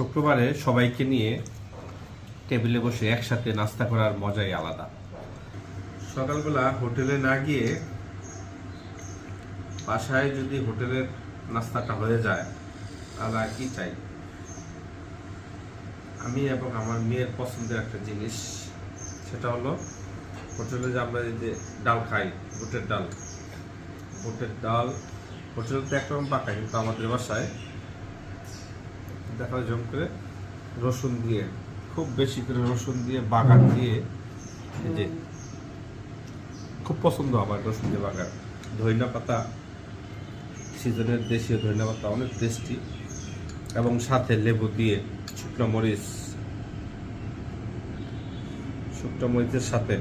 শুক্রবারে সবাইকে নিয়ে টেবিলে বসে একসাথে নাস্তা করার মজাই আলাদা। সকালবেলা হোটেলে না গিয়ে বাসায় যদি হোটেলের নাস্তাটা হয়ে যায় তাহলে আর কি চাই। আমি এবং আমার মেয়ের পছন্দের একটা জিনিস, সেটা হলো হোটেলে যে আমরা যে ডাল খাই, বুটের ডাল হোটেলে তো একরকম পাকায়, কিন্তু আমাদের বাসায় দেখা জম করে রসুন দিয়ে, খুব বেশি করে রসুন দিয়ে বাগার দিয়ে, এই যে খুব পছন্দ আমার রসুন দিয়ে বাগার। ধনিয়া পাতা, সিজনের দেশীয় ধনিয়া পাতা অনেক টেস্টি, এবং সাথে লেবু দিয়ে শুকনো মরিচের সাথে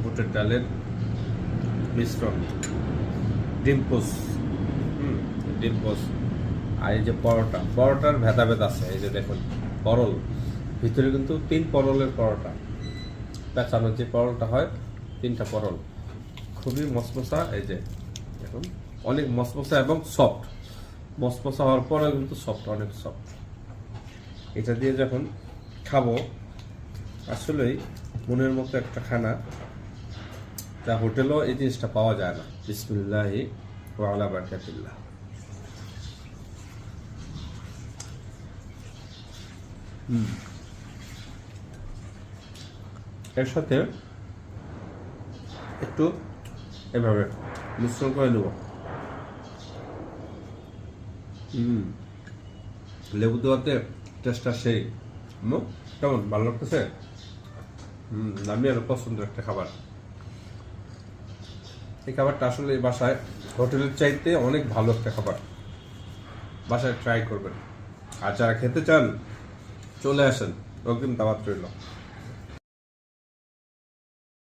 বুটের ডালের মিশ্রণ, ডিম পোস্ট, আর এই যে পরোটার ভেদাভেদ আছে। এই যে দেখুন পরল, ভিতরে কিন্তু 3 পরলের পরোটা, পেঁচানোর যে পরলটা হয় 3টা পরল, খুবই মশমশা। এই যে দেখুন অনেক মশমশা এবং সফট, মশমশা হওয়ার পরেও কিন্তু সফট, অনেক সফট। এটা দিয়ে যখন খাবো আসলেই মনের মতো একটা খানা, যা হোটেলেও এই জিনিসটা পাওয়া যায় না। বিসমিল্লাহি ওয়া আলা বারাকাতিল্লাহ। এর সাথে একটু এভাবে মিশ্রণ করে নেব। লেবু দেওয়াতে টেস্টটা সেই। কেমন, ভালো লাগতেছে? আমি আরো পছন্দের একটা খাবার। এই খাবারটা আসলে বাসায় হোটেলের চাইতে অনেক ভালো একটা খাবার, বাসায় ট্রাই করবেন। আর যারা খেতে চান চলে আসেন, অগ্রিম দাওয়াত রইল।